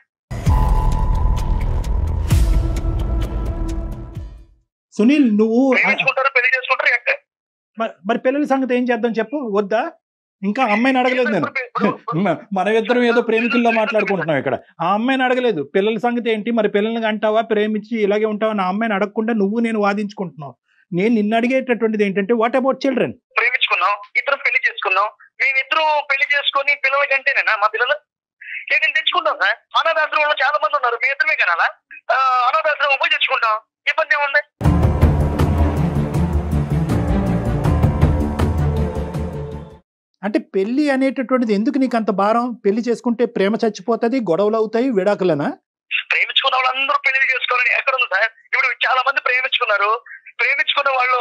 సునీల్ నువ్వు పెళ్లి చేసుకుంటారు, మరి పిల్లల సంగతి ఏం చేద్దాం చెప్పు? వద్దా? ఇంకా అమ్మాయిని అడగలేదు నేను. మనమిద్దరం ఏదో ప్రేమికుల్లో మాట్లాడుకుంటున్నాం ఇక్కడ. ఆ అమ్మాయిని అడగలేదు. పిల్లల సంగతి ఏంటి, మరి పిల్లల్ని అంటావా, ప్రేమించి ఇలాగే ఉంటావా? నా అమ్మాయిని అడగకుండా నువ్వు నేను వాదించుకుంటున్నావు. నేను నిన్ను అడిగేటటువంటిది ఏంటంటే వాట్ అబౌట్ చిల్డ్రన్? ప్రేమించుకున్నాం, ఇద్దరం పెళ్లి చేసుకున్నాం, మేమిద్దరం పెళ్లి చేసుకుని పిల్లల కంటేనేనా మా పిల్లలు ఏంటని తెచ్చుకుంటాం సార్. అనాథాశ్రమంలో చాలా మంది ఉన్నారు, మీ ఇద్దరమే కనాలా? అనాథాశ్రమం పోయి తెచ్చుకుంటాం, ఇబ్బంది ఏముంది? అంటే పెళ్లి అనేటటువంటిది ఎందుకు నీకు అంత భారం? పెళ్లి చేసుకుంటే ప్రేమ చచ్చిపోతుంది, గొడవలు అవుతాయి, విడాకులనా? ప్రేమించుకున్న వాళ్ళందరూ పెళ్లి చేసుకోవాలని ఎక్కడ ఉంది సార్? ఇప్పుడు చాలా మంది ప్రేమించుకున్నారు, ప్రేమించుకున్న వాళ్ళు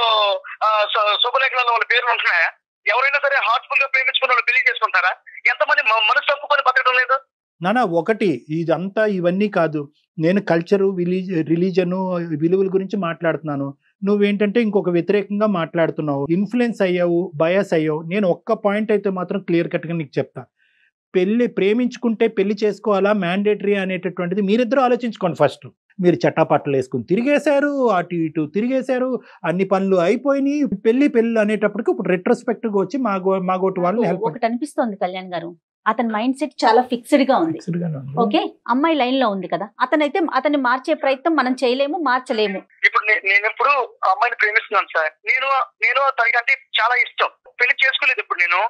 శుభలేఖనాల్లో వాళ్ళ పేర్లు ఉంటున్నాయా? ఎవరైనా సరే హార్ట్ఫుల్ గా ప్రేమించుకున్న వాళ్ళు పెళ్లి చేసుకుంటారా? ఎంతమంది మనసు తప్పుకొని బతకడం లేదు? నానా ఒకటి ఇదంతా ఇవన్నీ కాదు, నేను కల్చరు రిలీజను విలువల గురించి మాట్లాడుతున్నాను. నువ్వేంటంటే ఇంకొక వ్యతిరేకంగా మాట్లాడుతున్నావు, ఇన్ఫ్లుయెన్స్ అయ్యావు, బయాస్ అయ్యావు. నేను ఒక్క పాయింట్ అయితే మాత్రం క్లియర్ కట్గా నీకు చెప్తా. ప్రేమించుకుంటే పెళ్లి చేసుకోవాలా మ్యాండేటరీ అనేటటువంటిది మీరిద్దరూ ఆలోచించుకోండి. ఫస్ట్ మీరు చట్టాపట్టలు వేసుకుని తిరిగేశారు, అటు ఇటు తిరిగేశారు, అన్ని పనులు అయిపోయినాయి. పెళ్లి అనేటప్పటికి ఇప్పుడు రెట్రోస్పెక్టివ్ వచ్చి మాగోటి వాళ్ళని హెల్ప్. ఒకటి అనిపిస్తోంది కళ్యాణ్ గారు, అతని మైండ్ సెట్ చాలా ఫిక్స్డ్ గా ఉంది. ఓకే, అమ్మాయి లైన్ లో ఉంది కదా, అతన్ని మార్చే ప్రయత్నం మనం చేయలేము, మార్చలేము. ఇప్పుడు నేను ఎప్పుడు అమ్మాయిని ప్రేమిస్తున్నాను సార్. నేను తనకంటే చాలా ఇష్టం, పెళ్లి చేసుకోలేదు. ఇప్పుడు నేను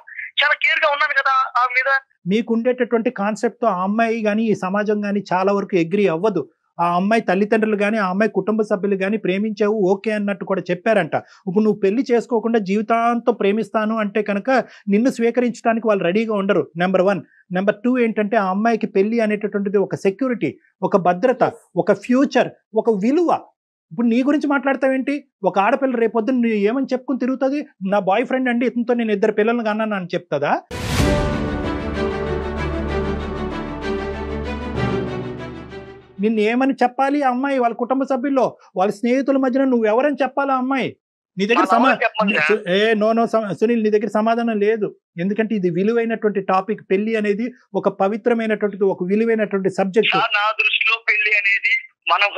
చాలా కేర్ గా ఉన్నాను కదా ఆ మీద. మీకు ఉండేటటువంటి కాన్సెప్ట్ తో ఆ అమ్మాయి కానీ ఈ సమాజం కానీ చాలా వరకు అగ్రీ అవ్వదు. ఆ అమ్మాయి తల్లిదండ్రులు కానీ ఆ అమ్మాయి కుటుంబ సభ్యులు కానీ ప్రేమించావు ఓకే అన్నట్టు కూడా చెప్పారంట. ఇప్పుడు నువ్వు పెళ్లి చేసుకోకుండా జీవితాంతం ప్రేమిస్తాను అంటే కనుక నిన్ను స్వీకరించడానికి వాళ్ళు రెడీగా ఉండరు. నెంబర్ 1. నెంబర్ 2 ఏంటంటే ఆ అమ్మాయికి పెళ్లి అనేటటువంటిది ఒక సెక్యూరిటీ, ఒక భద్రత, ఒక ఫ్యూచర్, ఒక విలువ. ఇప్పుడు నీ గురించి మాట్లాడతావేంటి? ఒక ఆడపిల్ల రేపొద్దున నువ్వు ఏమని చెప్పుకుని తిరుగుతుంది? నా బాయ్ ఫ్రెండ్ అండి, ఇతనితో నేను 2 పిల్లలను కన్నాను అని చెప్తుందా? నిన్ను ఏమని చెప్పాలి ఆ అమ్మాయి? వాళ్ళ కుటుంబ సభ్యుల్లో, వాళ్ళ స్నేహితుల మధ్యన నువ్వు ఎవరని చెప్పాలి ఆ అమ్మాయి? నీ దగ్గర సునీల్, నీ దగ్గర సమాధానం లేదు. ఎందుకంటే ఇది విలువైనటువంటి టాపిక్. పెళ్లి అనేది ఒక పవిత్రమైనటువంటిది, ఒక విలువైనటువంటి సబ్జెక్ట్. నా దృష్టిలో పెళ్లి అనేది మనం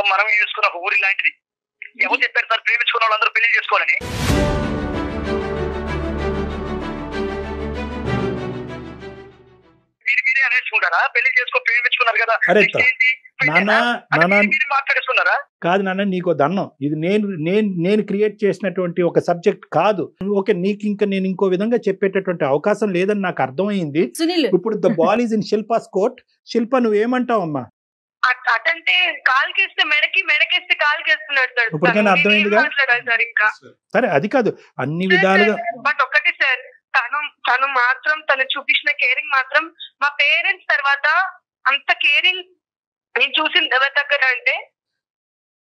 చేసుకున్న ఒక ఊరి లాంటిది. ఎవరు చెప్పారు సార్ ప్రేమించుకున్న వాళ్ళందరూ పెళ్లి చేసుకోవాలని? మీరే అనేసుకుంటారా? పెళ్లి చేసుకో, ప్రేమించుకున్నారు కదా, మాట్లాడేసుకున్నారా? కాదు నాన్న, నీకో దన్నం. ఇది నేను క్రియేట్ చేసినటువంటి ఒక సబ్జెక్ట్ కాదు. ఓకే, నీకు ఇంకా నేను ఇంకో విధంగా చెప్పేటటువంటి అవకాశం లేదని నాకు అర్థమైంది. ఇప్పుడు the ball is in Shilpa's court. Shilpa, నువ్వేమంటావు అమ్మా? అటంటే కాల్కేస్తే మెడకి, మెడకేస్తే కాల్కేస్తున్నాడు సార్. ఇప్పటికైనా అర్థమైందిగా? సరే, అది కాదు, అన్ని విధాలుగా. బట్ ఒకటి సార్, తను మాత్రం తను చూపించిన కేరింగ్ మాత్రం మా పేరెంట్స్ తర్వాత అంత కేరింగ్ నేను చూసిన ఎవరి దగ్గర అంటే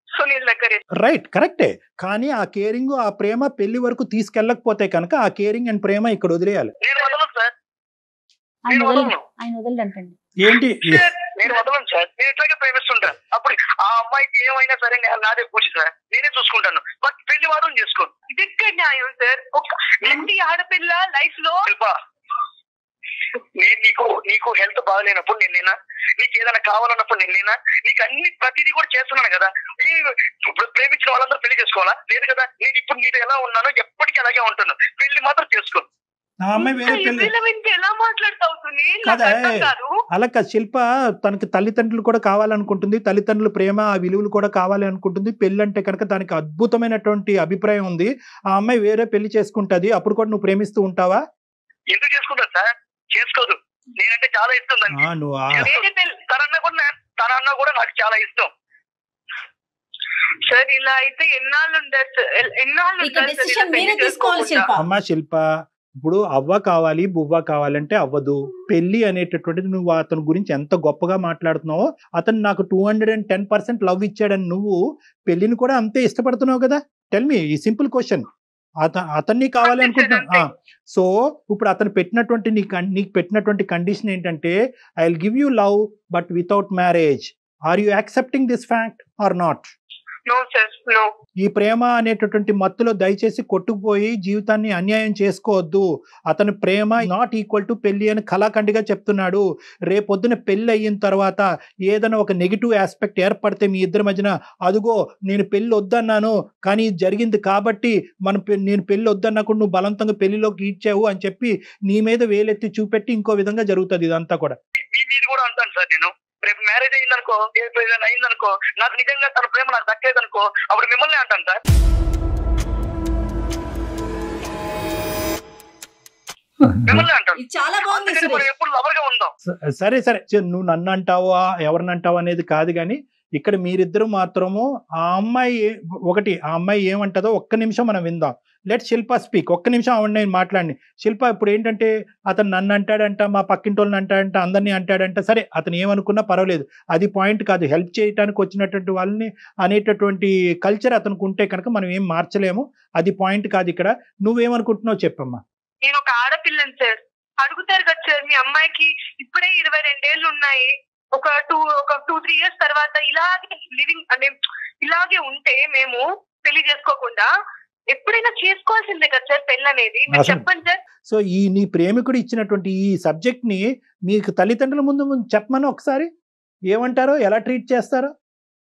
సునీల్ దగ్గర. రైట్, కరెక్టే. కానీ ఆ కేరింగ్, ఆ ప్రేమ పెళ్లి వరకు తీసుకెళ్ళకపోతే కనుక ఆ కేరింగ్ అండ్ ప్రేమ ఇక్కడ వదిలేయాలి. ఆయన వదలంటండి. ఏంటి? నేను వదలను సార్, నేను ఎట్లాగే ప్రేమిస్తుంటాను. అప్పుడు ఆ అమ్మాయికి ఏమైనా సరే నాదే పూచి సార్, నేనే చూసుకుంటాను. బట్ పెళ్లి మాత్రం చేసుకోను. ఇది న్యాయం సార్. ఒక ప్రతి ఆడపిల్ల లైఫ్ లో నేను నీకు హెల్త్ బాగాలేనప్పుడు నేనేనా? నీకు ఏదైనా కావాలన్నప్పుడు నేనేనా? నీకు అన్ని ప్రతిదీ కూడా చేస్తున్నాను కదా. ప్రేమించిన వాళ్ళందరూ పెళ్లి చేసుకోవాలా? లేదు కదా. నేను ఇప్పుడు నీతో ఎలా ఉన్నానో ఎప్పటికీ అలాగే ఉంటాను. పెళ్లి మాత్రం చేసుకోను. అలా కాదు శిల్ప, తనకి తల్లిదండ్రులు కూడా కావాలనుకుంటుంది, తల్లిదండ్రుల ప్రేమ, ఆ విలువలు కూడా కావాలి అనుకుంటుంది. పెళ్లి అంటే కనుక దానికి అద్భుతమైనటువంటి అభిప్రాయం ఉంది. ఆ అమ్మాయి వేరే పెళ్లి చేసుకుంటది, అప్పుడు కూడా నువ్వు ప్రేమిస్తూ ఉంటావా? ఎందుకు చేసుకుంటా సార్? చేసుకోదు. నేనంటే చాలా ఇష్టం. తనన్నా కూడా నాకు చాలా ఇష్టం సార్. ఇలా అయితే ఎన్నాళ్ళు అమ్మా శిల్ప, ఇప్పుడు అవ్వ కావాలి, బువ్వ కావాలంటే అవ్వదు. పెళ్లి అనేటటువంటిది నువ్వు అతని గురించి ఎంత గొప్పగా మాట్లాడుతున్నావో, అతను నాకు 210% లవ్ ఇచ్చాడని నువ్వు పెళ్లిని కూడా అంతే ఇష్టపడుతున్నావు కదా. టెల్ మీ, ఈ సింపుల్ క్వశ్చన్. అతన్ని కావాలి అనుకుంటున్నా. సో ఇప్పుడు అతను పెట్టినటువంటి నీకు పెట్టినటువంటి కండిషన్ ఏంటంటే, I will give you love but without marriage. Are you accepting this fact or not? ఈ ప్రేమ అనేటటువంటి మత్తులో దయచేసి కొట్టుకుపోయి జీవితాన్ని అన్యాయం చేసుకోవద్దు. అతని ప్రేమ నాట్ ఈక్వల్ టు పెళ్లి అని కళాఖండిగా చెప్తున్నాడు. రేపొద్దున పెళ్లి అయిన తర్వాత ఏదైనా ఒక నెగిటివ్ ఆస్పెక్ట్ ఏర్పడితే మీ ఇద్దరి మధ్యన, అదుగో నేను పెళ్లి వద్దన్నాను కానీ జరిగింది కాబట్టి నేను పెళ్లి వద్దన్నప్పుడు నువ్వు బలవంతంగా పెళ్లిలోకి ఇచ్చావు అని చెప్పి నీ మీద వేలెత్తి చూపెట్టి ఇంకో విధంగా జరుగుతుంది ఇదంతా కూడా. నేను రేపు మ్యారేజ్ అయిందనుకో, అయిందనుకో, నాకు నిజంగా తన ప్రేమ నాకు దక్కలేదనుకో, అప్పుడు మిమ్మల్ని అంటాను సార్. మిమ్మల్ని అంటాడు. ఇది చాలా బాగుంది అందుకని మనం సురేష్. ఎప్పుడు లవర్ గా ఉందాం. సరే సరే నువ్వు నన్ను అంటావా ఎవరిని అంటావా అనేది కాదు, కానీ ఇక్కడ మీరిద్దరు మాత్రము ఆ అమ్మాయి ఏమంటదో ఒక్క నిమిషం మనం విందాం. లెట్ శిల్ప స్పీక్. ఒక్క నిమిషం ఆవిడ నేను మాట్లాడి. శిల్ప, ఇప్పుడు ఏంటంటే అతను నన్ను అంటాడంట, మా పక్కింటి వాళ్ళని అంటాడంట, అందరినీ అంటాడంట. సరే అతను ఏమనుకున్నా పర్వాలేదు, అది పాయింట్ కాదు. హెల్ప్ చేయడానికి వచ్చినటువంటి వాళ్ళని అనేటటువంటి కల్చర్ అతనికి ఉంటే కనుక మనం ఏం మార్చలేము. అది పాయింట్ కాదు ఇక్కడ. నువ్వేమనుకుంటున్నావు చెప్పమ్మా. నేను ఒక ఆడపిల్లని సార్, అడుగుతారు కదా సార్, మీ అమ్మాయికి ఇప్పుడే 22 ఏళ్ళు ఉన్నాయి, ఒక 2-3 years తర్వాత ఇలాగే లివింగ్ అంటే ఇలాగే ఉంటే మేము పెళ్లి చేసుకోకుండా ఎప్పుడైనా చేసుకోవాల్సిందే కదా సార్ పెళ్లి అనేది, మీరు చెప్పండి సార్. సో ఈ నీ ప్రేమికుడు ఇచ్చినటువంటి ఈ సబ్జెక్ట్ ని మీకు తల్లిదండ్రుల ముందు చెప్పమని ఒకసారి ఏమంటారో, ఎలా ట్రీట్ చేస్తారో.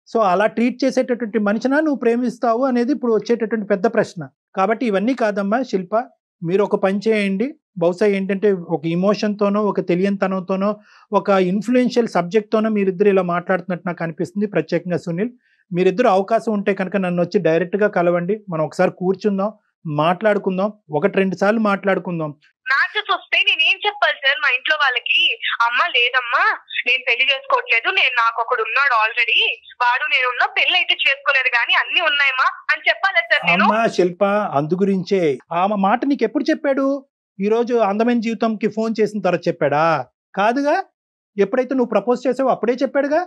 సో అలా ట్రీట్ చేసేటటువంటి మనిషినా నువ్వు ప్రేమిస్తావు అనేది ఇప్పుడు వచ్చేటటువంటి పెద్ద ప్రశ్న. కాబట్టి ఇవన్నీ కాదమ్మా శిల్ప, మీరు ఒక పని చేయండి. బహుశా ఏంటంటే ఒక ఇమోషన్తోనో, ఒక తెలియనితనంతోనో, ఒక ఇన్ఫ్లుయెన్షియల్ సబ్జెక్ట్తోనో మీరిద్దరు ఇలా మాట్లాడుతున్నట్టు నాకు అనిపిస్తుంది. ప్రత్యేకంగా సునీల్, మీరిద్దరు అవకాశం ఉంటే కనుక నన్ను వచ్చి డైరెక్ట్గా కలవండి. మనం ఒకసారి కూర్చుందాం, మాట్లాడుకుందాం, 1-2 సార్లు మాట్లాడుకుందాం. మ్యాచెస్ వస్తే నేనేం చెప్పాలి సార్ మా ఇంట్లో వాళ్ళకి? అమ్మ లేదమ్మా నేను పెళ్లి చేసుకోవట్లేదు, నాకు ఒకడు ఉన్నాడు ఆల్రెడీ, వాడు నేనున్నా పెళ్లి అయితే చేసుకోలేదు కానీ అన్ని ఉన్నాయమ్మా అని చెప్పాలి సార్ నేను? అమ్మా శిల్ప, అందు గురించే ఆ మాట నీకు ఎప్పుడు చెప్పాడు? ఈ రోజు అందమైన జీవితంకి ఫోన్ చేసిన తర్వాత చెప్పాడా? కాదుగా. ఎప్పుడైతే నువ్వు ప్రపోజ్ చేసావో అప్పుడే చెప్పాడుగా.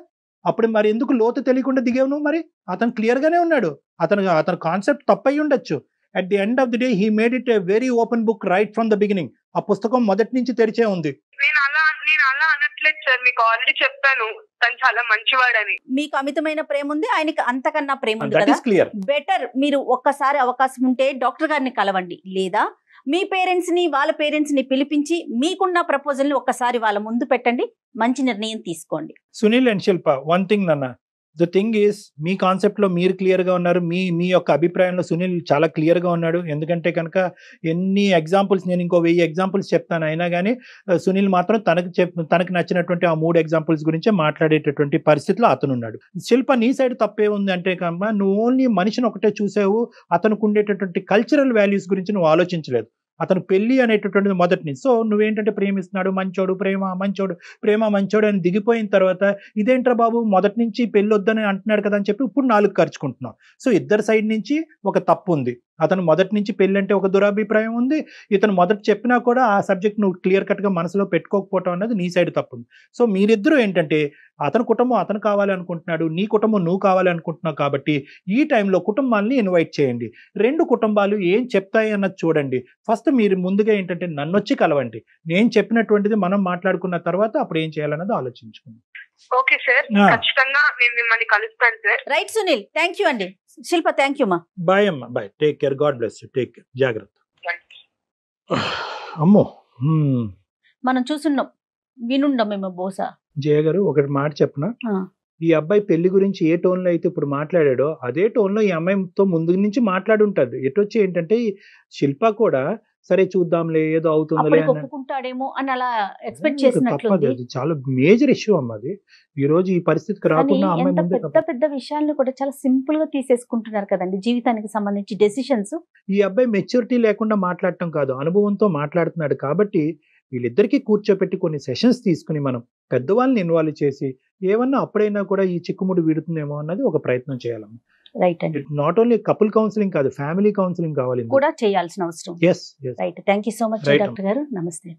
అప్పుడు మరి ఎందుకు లోతు తెలియకుండా దిగావు నువ్వు? మరి అతను క్లియర్ గానే ఉన్నాడు. అతను కాన్సెప్ట్ తప్పై ఉండొచ్చు. At the end of the day he made it a very open book right from the beginning. ఆ పుస్తకం మొదటి నుంచి తెరిచే ఉంది. నేను అలా అనట్లేదు సార్, మీకు ఆల్రెడీ చెప్పాను తను చాలా మంచివాడని. మీకు అమితమైన ప్రేమ ఉంది, ఆయనకి అంతకన్నా ప్రేమ ఉంది దట్ కదా. Is clear. బెటర్ మీరు ఒక్కసారి అవకాశం ఉంటే డాక్టర్ గారిని కలవండి, లేదా మీ పేరెంట్స్ ని వాళ్ళ పేరెంట్స్ ని పిలిపించి మీకున్న ప్రపోజల్ ని ఒక్కసారి వాళ్ళ ముందు పెట్టండి, మంచి నిర్ణయం తీసుకోండి. Sunil and Shilpa, one thing నాన్న, ద థింగ్ ఈస్ మీ కాన్సెప్ట్ లో మీరు క్లియర్ గా ఉన్నారు. మీ యొక్క అభిప్రాయంలో సునీల్ చాలా క్లియర్ గా ఉన్నాడు. ఎందుకంటే కనుక ఎన్ని ఎగ్జాంపుల్స్, నేను ఇంకో 1000 ఎగ్జాంపుల్స్ చెప్తాను, అయినా కానీ సునీల్ మాత్రం తనకు నచ్చినటువంటి ఆ 3 ఎగ్జాంపుల్స్ గురించే మాట్లాడేటటువంటి పరిస్థితిలో అతను ఉన్నాడు. శిల్ప, నీ సైడ్ తప్పే ఉంది అంటే కనుక నువ్వు ఓన్లీ మనిషిని ఒకటే చూసావు, అతనికి ఉండేటటువంటి కల్చరల్ వాల్యూస్ గురించి నువ్వు ఆలోచించలేదు. అతను పెళ్లి అనేటటువంటిది మొదటి నుంచి. సో నువ్వేంటంటే ప్రేమిస్తున్నాడు, మంచోడు, ప్రేమ మంచోడు అని దిగిపోయిన తర్వాత ఇదేంట్రా బాబు మొదటి నుంచి పెళ్లి వద్దని అంటున్నాడు కదా అని చెప్పి ఇప్పుడు 4 ఖర్చుకుంటున్నావు. సో ఇద్దరు సైడ్ నుంచి ఒక తప్పు ఉంది. అతను మొదటి నుంచి పెళ్లి అంటే ఒక దురాభిప్రాయం ఉంది. ఇతను మొదటి చెప్పినా కూడా ఆ సబ్జెక్ట్ నువ్వు క్లియర్ కట్గా మనసులో పెట్టుకోకపోవటం అనేది నీ సైడ్ తప్పు ఉంది. సో మీరిద్దరూ ఏంటంటే అతని కుటుంబం అతను కావాలి అనుకుంటున్నాడు, నీ కుటుంబం నువ్వు కావాలి అనుకుంటున్నావు. కాబట్టి ఈ టైంలో కుటుంబాలని ఇన్వైట్ చేయండి. 2 కుటుంబాలు ఏం చెప్తాయి అన్నది చూడండి. ఫస్ట్ మీరు ముందుగా ఏంటంటే నన్ను వచ్చి కలవండి. నేను చెప్పినటువంటిది మనం మాట్లాడుకున్న తర్వాత అప్పుడు ఏం చేయాలన్నది ఆలోచించుకుందాం. ఓకే సార్, ఖచ్చితంగా నేను మిమ్మల్ని కలుస్తాను sir. Right Sunil, thank you అండి. శిల్ప, థ్యాంక్ యూ మా. బాయ్ అమ్మా, bye. Take care, god bless you, take care, జాగ్రత్త. అమ్మో, మనం చూసున్నాం, వినుండం మేము బహుశా. జయ గారు, ఒకటి మాట చెప్పనా? ఈ అబ్బాయి పెళ్లి గురించి ఏ టోన్ లో అయితే ఇప్పుడు మాట్లాడాడో అదే టోన్ లో ఈ అమ్మాయితో ముందు నుంచి మాట్లాడుంటాడు. ఎటొచ్చి ఏంటంటే శిల్ప కూడా సరే చూద్దాంలే ఏదో అవుతుందిలే ఒప్పుకుంటాడేమో అని అలా ఎక్స్పెక్ట్ చేసినట్లుంది. అది చాలా మేజర్ ఇష్యూ అమ్మ. అది ఈ రోజు ఈ పరిస్థితికి రాకుండా అమ్మాయి పెద్ద విషయాలను కూడా చాలా సింపుల్ గా తీసేసుకుంటున్నారు కదండి, జీవితానికి సంబంధించి డెసిషన్స్. ఈ అబ్బాయి మెచ్యూరిటీ లేకుండా మాట్లాడటం కాదు, అనుభవంతో మాట్లాడుతున్నాడు. కాబట్టి వీళ్ళిద్దరికీ కూర్చోపెట్టి కొన్ని సెషన్స్ తీసుకుని మనం పెద్దవాళ్ళని ఇన్వాల్వ్ చేసి ఏమన్నా అప్పుడైనా కూడా ఈ చిక్కుముడి వీడుతుందేమో అన్నది ఒక ప్రయత్నం చేయాలమ్మా. రైట్ అండి. నాట్ ఓన్లీ కపుల్ కౌన్సిలింగ్ కాదు, ఫ్యామిలీ కౌన్సిలింగ్ కావాలి కూడా చేయాల్సిన అవసరం. Right, thank you so much doctor గారు. నమస్తే.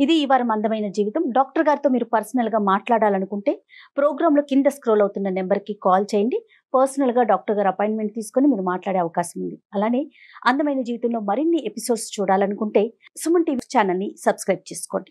ఇది ఈ వారం అందమైన జీవితం. డాక్టర్ గారితో మీరు పర్సనల్ గా మాట్లాడాలనుకుంటే ప్రోగ్రామ్ లో కింద స్క్రోల్ అవుతున్న నెంబర్ కి కాల్ చేయండి. పర్సనల్ గా డాక్టర్ గారు అపాయింట్మెంట్ తీసుకొని మీరు మాట్లాడే అవకాశం ఉంది. అలానే అందమైన జీవితంలో మరిన్ని ఎపిసోడ్స్ చూడాలనుకుంటే సుమన్ టీవీ ఛానల్ ని సబ్స్క్రైబ్ చేసుకోండి.